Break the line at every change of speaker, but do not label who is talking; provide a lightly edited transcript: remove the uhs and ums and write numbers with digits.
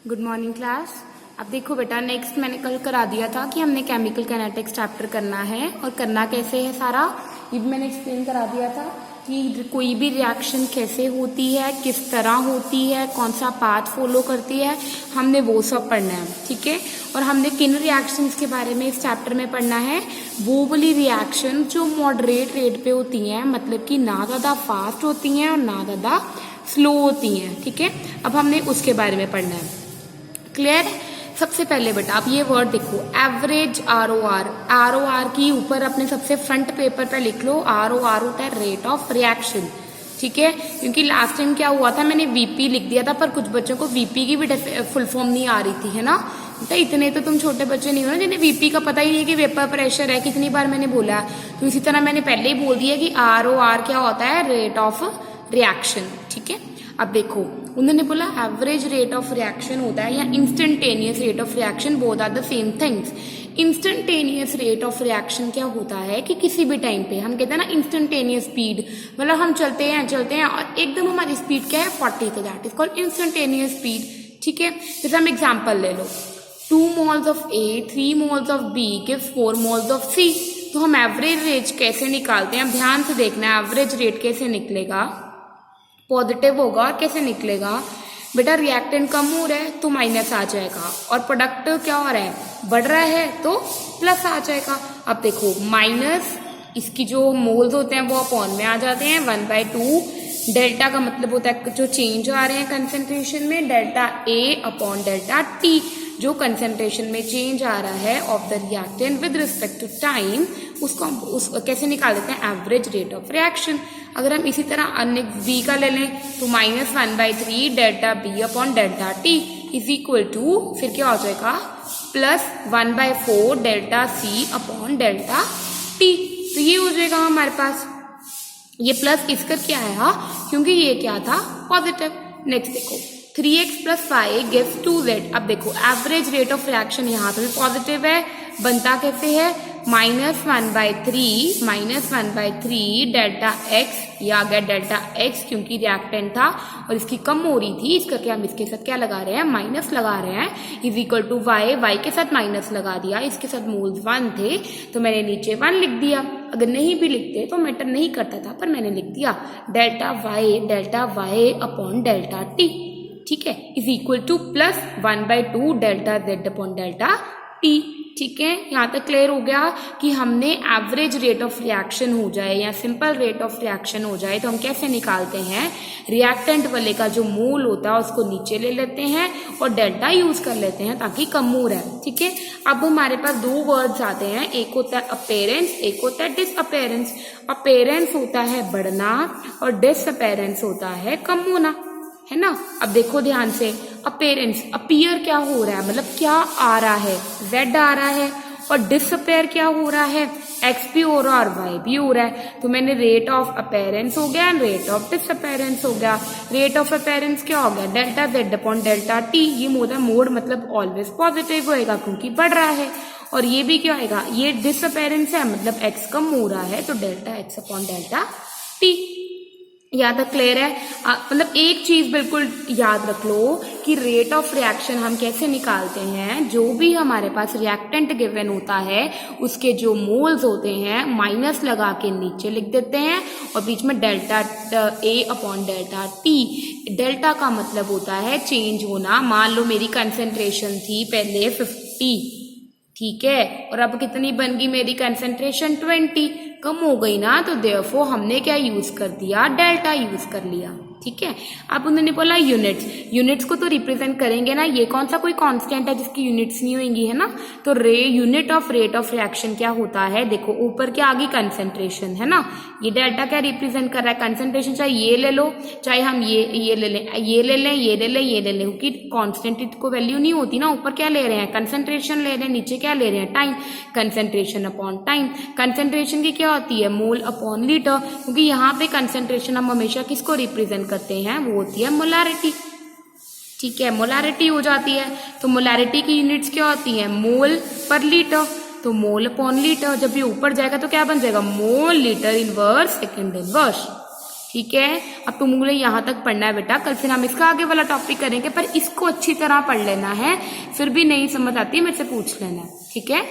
Good morning class. अब देखो बेटा, नेक्स्ट मैंने कल करा दिया था कि हमने केमिकल काइनेटिक्स चैप्टर करना है और करना कैसे है सारा ये भी मैंने एक्सप्लेन करा दिया था कि कोई भी रिएक्शन कैसे होती है, किस तरह होती है, कौन सा पाथ फॉलो करती है, हमने वो सब पढ़ना है। ठीक है। और हमने किन रिएक्शंस के बारे में इस चैप्टर में पढ़ना है, वो वाली रिएक्शन जो मॉडरेट रेट पे होती हैं, मतलब कि ना ज़्यादा फास्ट होती हैं और ना ज़्यादा स्लो होती हैं। ठीक है। अब हमने उसके बारे में पढ़ना है। क्लियर। सबसे पहले बेटा आप ये वर्ड देखो, एवरेज ROR। ROR की ऊपर अपने सबसे फ्रंट पेपर पे लिख लो, ROR होता है रेट ऑफ रिएक्शन। ठीक है। क्योंकि लास्ट टाइम क्या हुआ था, मैंने VP लिख दिया था पर कुछ बच्चों को VP की भी फुल फॉर्म नहीं आ रही थी, है ना। तो इतने तो तुम छोटे बच्चे नहीं हो ना जिन्हें VP का पता ही नहीं है कि वेपर प्रेशर है। कितनी बार मैंने बोला। तो इसी तरह मैंने पहले ही बोल दिया कि ROR क्या होता है, रेट ऑफ रिएक्शन। ठीक है। अब देखो उन्होंने बोला एवरेज रेट ऑफ रिएक्शन होता है या instantaneous rate of reaction, both are the same things. Instantaneous rate of reaction क्या होता है कि किसी भी टाइम पे हम कहते हैं ना इंस्टेंटेनियस स्पीड, मतलब हम चलते हैं और एकदम हमारी स्पीड क्या है 40, तो that is called instantaneous speed. ठीक है। जैसे हम एग्जाम्पल ले लो, 2 moles of A, 3 moles of B gives 4 moles of C। तो हम एवरेज रेट कैसे निकालते हैं, ध्यान से देखना, एवरेज रेट कैसे निकलेगा, पॉजिटिव होगा। और कैसे निकलेगा बेटा, रिएक्टेंट कम हो रहा है तो माइनस आ जाएगा और प्रोडक्ट क्या हो रहा है, बढ़ रहा है तो प्लस आ जाएगा। अब देखो माइनस, इसकी जो मोल्स होते हैं वो अपॉन में आ जाते हैं 1/2। डेल्टा का मतलब होता है जो चेंज आ रहे हैं कंसेंट्रेशन में, delta A upon delta T, जो कंसेंट्रेशन में चेंज आ रहा है of the reactant with respect to time, उसको कैसे निकाल देते हैं, एवरेज रेट ऑफ रिएक्शन। अगर हम इसी तरह अन्य B का ले लें तो -1/3 delta B upon delta T is equal to, फिर क्या हो जाएगा, +1/4 delta C upon delta T। तो ये हो जाएगा हमारे पास। ये प्लस इसका क्या है, क्योंकि ये क्या था, पॉजिटिव। नेक्स्ट देखो 3x + 5 gives 2z। अब देखो एवरेज रेट ऑफ रिएक्शन यहाँ पे भी पॉजिटिव है, बनता कैसे है, -1/3 डेल्टा x, ये आ गया डेल्टा x क्योंकि रिएक्टेंट था और इसकी कम हो रही थी, इसका क्या हम इसके साथ क्या लगा रहे हैं, माइनस लगा रहे हैं, इज इक्वल टू y के साथ माइनस लगा दिया, इसके साथ मोल्स 1 थे तो मैंने नीचे 1 लिख दिया। अगर नहीं भी लिखते तो मैटर नहीं करता था, पर मैंने लिख दिया delta y upon delta t। ठीक है। Is equal to +1/2 delta z upon delta t। ठीक है। यहाँ तक क्लियर हो गया कि हमने एवरेज रेट ऑफ रिएक्शन हो जाए या सिंपल रेट ऑफ रिएक्शन हो जाए तो हम कैसे निकालते हैं, रिएक्टेंट वाले का जो मोल होता है उसको नीचे ले लेते हैं और डेल्टा यूज कर लेते हैं ताकि कम हो रहा है। ठीक है। अब हमारे पास 2 वर्ड्स आते हैं, एक होता है अपीयरेंस, एक होता है डिसअपीयरेंस। अपीयरेंस होता है बढ़ना और डिसअपीयरेंस होता है कम होना, है ना। अब देखो ध्यान से, अपीयरेंस, अपीयर क्या हो रहा है, मतलब क्या आ रहा है, Z आ रहा है, और डिसअपीयर क्या हो रहा है, X भी हो रहा है और Y भी हो रहा है। तो मैंने रेट ऑफ अपीयरेंस हो गया, रेट ऑफ डिसअपीयरेंस हो गया। रेट ऑफ अपीयरेंस क्या हो गया, delta Z upon delta T। ये मोड मतलब ऑलवेज पॉजिटिव होएगा क्योंकि बढ़ रहा है, और ये भी क्या होएगा, ये डिसअपीयरेंस है मतलब X कम हो रहा है तो delta X upon delta T। यहाँ तक क्लियर है। मतलब एक चीज बिल्कुल याद रख लो कि रेट ऑफ रिएक्शन हम कैसे निकालते हैं, जो भी हमारे पास रिएक्टेंट गिवन होता है उसके जो मोल्स होते हैं माइनस लगा के नीचे लिख देते हैं और बीच में delta A upon delta T। Delta का मतलब होता है चेंज होना। मान लो मेरी कंसेंट्रेशन थी पहले 50, ठीक है, और अब कितनी बन गई मेरी कंसेंट्रेशन, 20, कम हो गई ना, तो देयरफॉर हमने क्या यूज कर दिया, डेल्टा यूज कर लिया। ठीक है। अब उन्होंने बोला यूनिट्स को तो रिप्रेजेंट करेंगे ना, ये कौन सा कोई कांस्टेंट है जिसकी यूनिट्स नहीं होंगी, है ना। तो unit of rate of reaction क्या होता है, देखो ऊपर क्या आ गई, कंसेंट्रेशन, है ना। ये डेल्टा क्या रिप्रेजेंट कर रहा है, कंसेंट्रेशन। चाहे ये ले लो, चाहे हम ये ले लें, ये ले लें, क्योंकि कॉन्स्टेंट को वैल्यू नहीं होती ना। ऊपर क्या ले रहे हैं, कंसेंट्रेशन ले रहे हैं, नीचे क्या ले रहे हैं, time, concentration upon time. Concentration की क्या होती है, मोल अपॉन लीटर, क्योंकि यहाँ पे कंसेंट्रेशन हम हमेशा किसको रिप्रेजेंट करते हैं, वो होती है मोलारिटी। ठीक है, मोलारिटी हो जाती है। तो मोलारिटी की यूनिट्स क्या होती है, मोल पर लीटर, तो मोल अपॉन लीटर। जब ये ऊपर जाएगा तो क्या बन जाएगा, mole litre inverse second inverse. ठीक है, अब तुमने यहाँ तक पढ़ना है बेटा, कल फिर हम इसका आगे वाला टॉपिक करेंगे, पर इसको अच्छी तरह पढ़ लेना है, फिर भी नहीं समझ आती मेरे से पूछ लेना, ठीक है।